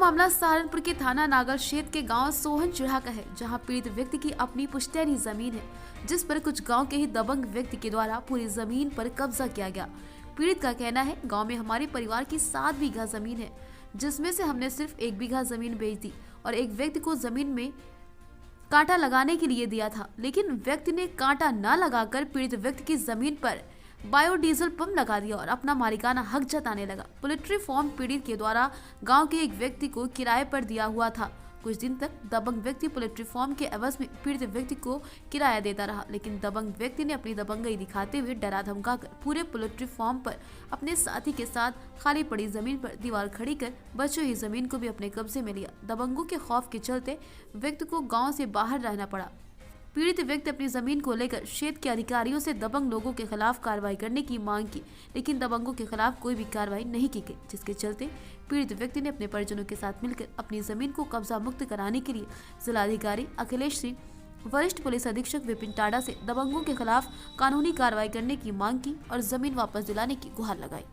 मामला सहारनपुर के थाना नागर क्षेत्र के गांव सोहन चिढ़ा का है, जहां पीड़ित व्यक्ति की अपनी पुश्तैनी जमीन है, जिस पर कुछ गांव के ही दबंग व्यक्ति के द्वारा पूरी जमीन पर कब्जा किया गया। पीड़ित का कहना है, गांव में हमारे परिवार की 7 बीघा जमीन है, जिसमें से हमने सिर्फ 1 बीघा जमीन बेच दी और एक व्यक्ति को जमीन में कांटा लगाने के लिए दिया था, लेकिन व्यक्ति ने कांटा न लगाकर पीड़ित व्यक्ति की जमीन पर बायोडीजल पंप लगा दिया और अपना मालिकाना हक जताने लगा। पोल्ट्री फार्म पीड़ित के द्वारा गांव के एक व्यक्ति को किराए पर दिया हुआ था। कुछ दिन तक दबंग व्यक्ति पोल्ट्री फार्म के एवज में पीड़ित व्यक्ति को किराया देता रहा, लेकिन दबंग व्यक्ति ने अपनी दबंगई दिखाते हुए डरा धमकाकर पूरे पोल्ट्री फार्म पर अपने साथी के साथ खाली पड़ी जमीन पर दीवार खड़ी कर बची हुई जमीन को भी अपने कब्जे में लिया। दबंगों के खौफ के चलते व्यक्ति को गाँव से बाहर रहना पड़ा। पीड़ित व्यक्ति अपनी जमीन को लेकर क्षेत्र के अधिकारियों से दबंग लोगों के खिलाफ कार्रवाई करने की मांग की, लेकिन दबंगों के खिलाफ कोई भी कार्रवाई नहीं की गई, जिसके चलते पीड़ित व्यक्ति ने अपने परिजनों के साथ मिलकर अपनी जमीन को कब्जा मुक्त कराने के लिए जिलाधिकारी अखिलेश सिंह, वरिष्ठ पुलिस अधीक्षक विपिन टाडा से दबंगों के खिलाफ कानूनी कार्रवाई करने की मांग की और जमीन वापस दिलाने की गुहार लगाई।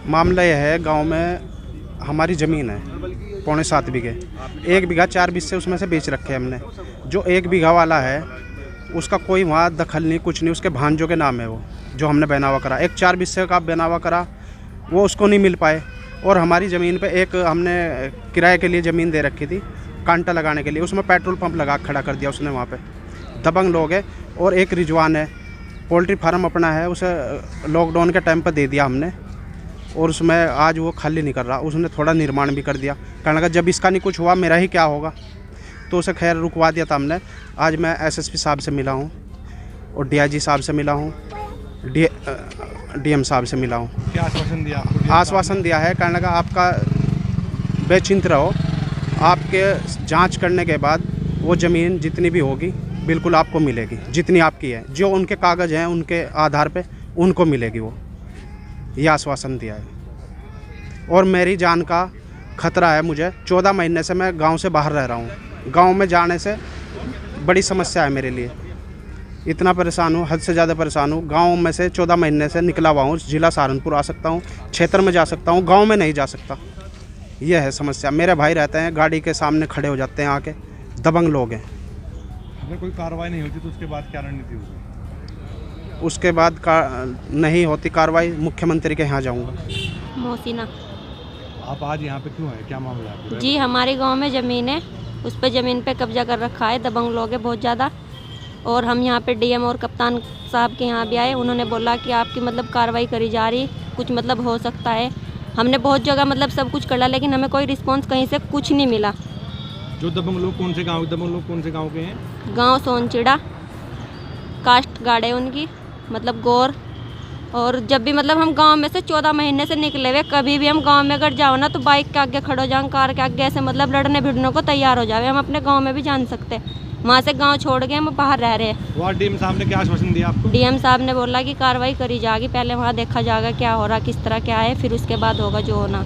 मामला यह है, गाँव में हमारी ज़मीन है 7.25 बीघे, 1 बीघा 4 बीघे से उसमें से बेच रखे हैं हमने। जो 1 बीघा वाला है उसका कोई वहाँ दखल नहीं, कुछ नहीं, उसके भांजों के नाम है वो, जो हमने बनावा करा। एक 4 बीघे का बनावा करा वो उसको नहीं मिल पाए, और हमारी ज़मीन पे एक हमने किराए के लिए ज़मीन दे रखी थी कांटा लगाने के लिए, उसमें पेट्रोल पंप लगा खड़ा कर दिया उसने। वहाँ पे दबंग लोग हैं, और एक रिजवान है, पोल्ट्री फार्म अपना है, उसे लॉकडाउन के टाइम पर दे दिया हमने, और उसमें आज वो खाली नहीं कर रहा। उसने थोड़ा निर्माण भी कर दिया, कहने लगा जब इसका नहीं कुछ हुआ मेरा ही क्या होगा, तो उसे खैर रुकवा दिया था हमने। आज मैं एसएसपी साहब से मिला हूँ और डीआईजी साहब से मिला हूँ, डीएम साहब से मिला हूँ। क्या आश्वासन दिया? आश्वासन दिया है, कहने लगा आपका बेचिंत रहो, आपके जांच करने के बाद वो ज़मीन जितनी भी होगी बिल्कुल आपको मिलेगी, जितनी आपकी है, जो उनके कागज़ हैं उनके आधार पे उनको मिलेगी। वो ये आश्वासन दिया है। और मेरी जान का खतरा है, मुझे 14 महीने से मैं गांव से बाहर रह रहा हूं। गांव में जाने से बड़ी समस्या है मेरे लिए, इतना परेशान हूं, हद से ज़्यादा परेशान हूं। गांव में से 14 महीने से निकला हुआ हूं, जिला सहारनपुर आ सकता हूं, क्षेत्र में जा सकता हूं, गांव में नहीं जा सकता। यह है समस्या। मेरे भाई रहते हैं, गाड़ी के सामने खड़े हो जाते हैं आके, दबंग लोग हैं। अगर कोई कार्रवाई नहीं होती तो उसके बाद क्या रणनीति होगी? उसके बाद नहीं होती कार्रवाई, मुख्यमंत्री के यहाँ जाऊँगा। मोहसिना। आप आज यहाँ पे क्यों हैं, क्या मामला है? जी, हमारे गांव में ज़मीन है, उस पर ज़मीन पे कब्जा कर रखा है, दबंग लोग हैं बहुत ज़्यादा। और हम यहाँ पे डीएम और कप्तान साहब के यहाँ भी आए, उन्होंने बोला कि आपकी मतलब कार्रवाई करी जा रही, कुछ मतलब हो सकता है। हमने बहुत जगह मतलब सब कुछ कर लिया, लेकिन हमें कोई रिस्पॉन्स कहीं से कुछ नहीं मिला। जो दबंग लोग कौन से गाँव के हैं? गाँव सोनचिड़ा, कास्ट गाड़े उनकी, मतलब गौर। और जब भी मतलब हम गांव में से 14 महीने से निकले हुए, कभी भी हम गांव में अगर जाओ ना तो बाइक के आगे खड़ो जाओ, कार के आगे ऐसे मतलब लड़ने भिड़ने को तैयार हो जावे। हम अपने गांव में भी जान सकते, वहाँ से गांव छोड़ के हम बाहर रह रहे हैं। वहाँ डीएम साहब ने क्या आश्वासन दिया आपको? डीएम साहब ने बोला कि कार्रवाई करी जाएगी, पहले वहाँ देखा जाएगा क्या हो रहा, किस तरह क्या है, फिर उसके बाद होगा जो होना।